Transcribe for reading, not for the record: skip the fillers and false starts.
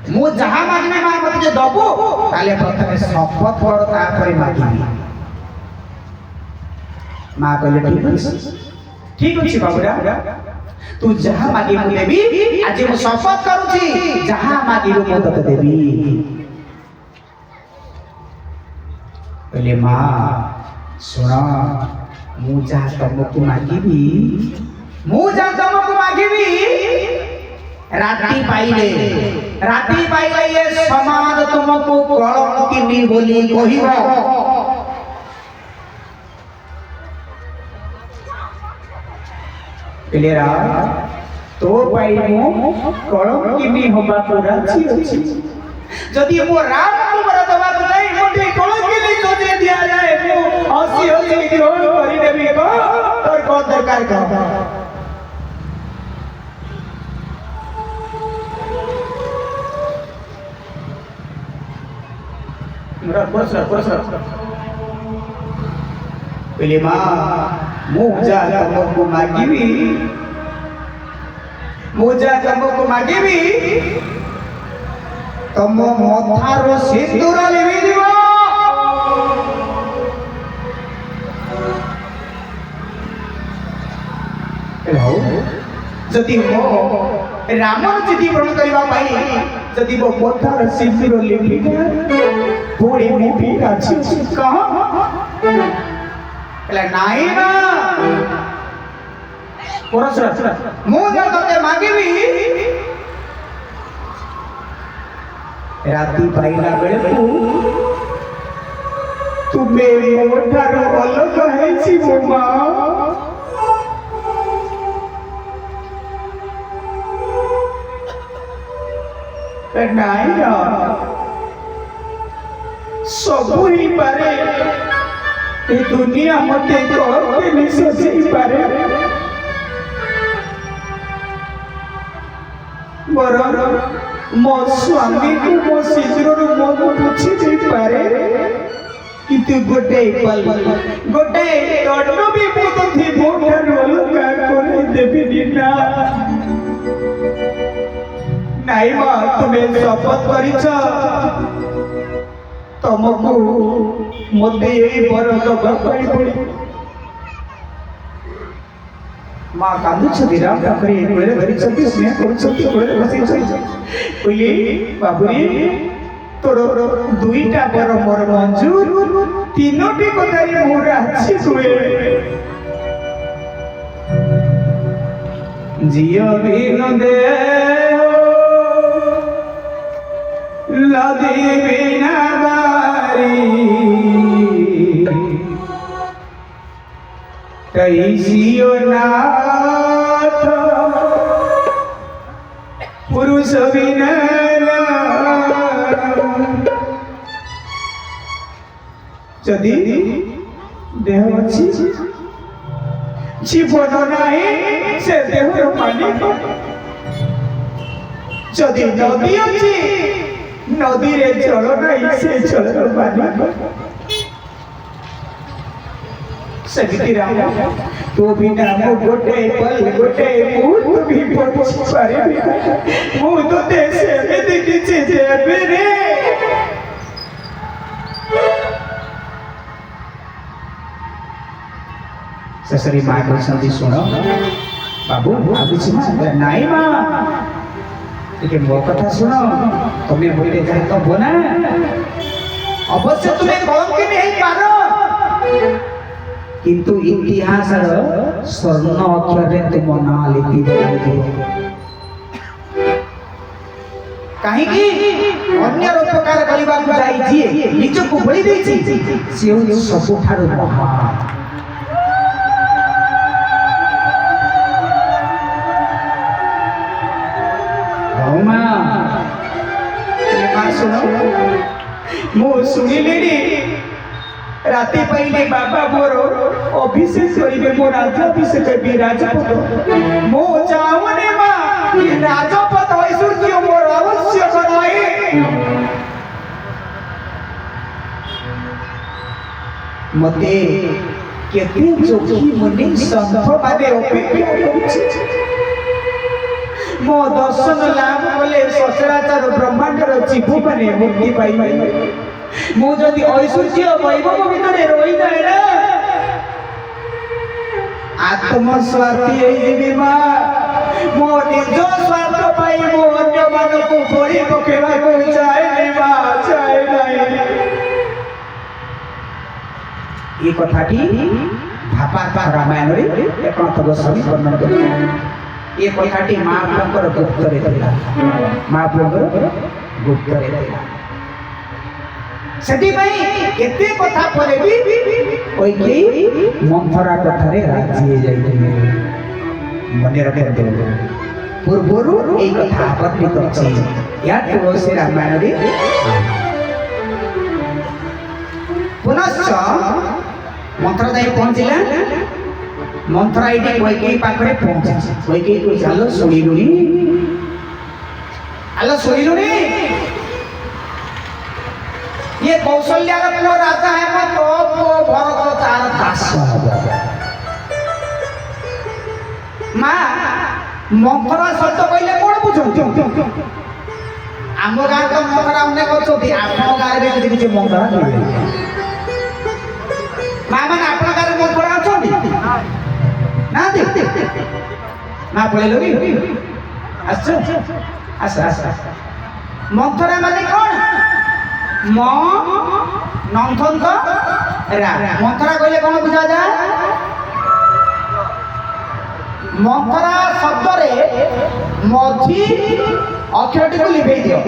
मु जहाँ मांगबी माँ मत जे दबु ताले प्रथमे शपथ कर तापर मांगबी। माँ कहले ठीक अछि बाबूरा तू जहाँ मांगी मु देबी। आज मु शपथ करूची जहाँ मांगी मु तते देबी। कहले माँ सुन मु जहाँ तुमको मांगबी राती पाइले ये समाज तुमको कलंकिनी बोली कहिबो। पिलेरा तो पाइमु कलंकिनी होबा को राजी अछि। जदि मो राम को बर दबा को नहीं मोटे कलंकिनी तो दे दिया जाए मु हसी हसी ग्रहण करि देबी को तोर को दरकार का। पहले माँ मुझा तुमको मांगीबी तुम मथारो सिंदूर लेबी दिबो। जदि मो रामन चिठी ग्रहण करबा पाई जदि वो मथारो सिंदूर लेबी थोड़ी भी अच्छी कहाँ नाई ना मुझे तोते मांगीबी राती पाइला बेले तुमे मोठारो अलग हैछि मो माँ। नाई ना सबू ही पारे ए दुनिया मते के नहीं सजी पारे मोर मो स्वामी को मो सिजर मो पूछी दे पारे किंतु गोटे पल गोटे दंड भी मुत थी मोटर अलगा करे देबी ना। नाई मां तुम्हें शपथ करिछ तुमको मते बर दबा पाई पड़ी। माँ कांदु छथि राम पाखरे कोले धरि छथि स्नेह करू छथि कोले बसी छथि कोली बाबुरी तोर दुईटा बर मोर मंजूर तीनोटी कथारी मोर अछि सुए। जियो बिन दे लदी बिना कैसियो नाथ पुरुष बिना जदि देह अछि जीवन नहीं से देहर मालिक। जदि नदी अछि नदी रे जल नहीं से जलर मालिक। सगती राम तो बिना मो गोटे पल गोटे मुहूर्त भी पहुंच पारे मु तो देशे में देखी जे बेरे ससरी मां को संधि सुनो बाबू आबी छी नाई मां ଟିକେ ମୋ କଥା ଶୁଣ ତମେ ବୋଇଲେ ଯାଇ ତ ବନା ଅବଶ୍ୟ ତୁମେ କଲଙ୍କିନୀ ହେଇ ପାର किंतु इतिहास स्वर्ण अक्षर तुम ना लिखि कहीं अन्य उपकार करने को जाइए निज को बलि देछि से सबुठारु महान। मु सुनिली राती पहले बाबा मोर अभिषेक करिवे मो राज्याभिषेक करबी राजपद मो जावने मा राजपद ऐश्वर्य मोर अवश्य कराए। मते केते जोखी मने संत माने अपेक्षा करछि मो दर्शन लाभ कले कले सचराचर ब्रह्मांडर जीव माने मुक्ति पाइबे मु जदि ऐश्वर्य वैभव भितर रही जाए ना आत्मस्वार्थी होइबी मां मो निज स्वार्थ पाई मो अन्य मानकु बळी पकेबाकु चाहे बा चाहे नाही ए कथाटी भापा रामायण रे एकनाथ गोस्वामी वर्णन करते ए कथाटी महाप्रभुर गुप्त रे थिला महाप्रभुर गुप्त रे थिला सेठी भाई एते कथा परे भी कोई मंथरा कथा रे राजी हो जाइते मने रखे दे पूर्वरु ए कथा वर्णित अछि या तुलसी रामायण रे पुनश्च मंथरा जाई पहुंचला मंथरा इटी कोई पाखरे पहुंचे कोई चालो सुनिलुनी आलो सुनिलुनी ये कौशल्या का पुओ राजा है मो तो पुओ भरत तार दास मां मंथरा शब्द कहले कोन बुझो आम गाँव तो मंथरा अनेक अच्छी आप गाँव में किसी मंथरा माँ मैंने आपन गाँव मंथरा अच्छा ना पड़े मंथरा माने कौन मंथन मंथरा कहले कौन बुझा जाए मंथरा शब्द रे मझी अक्षरटी को लिभे दियो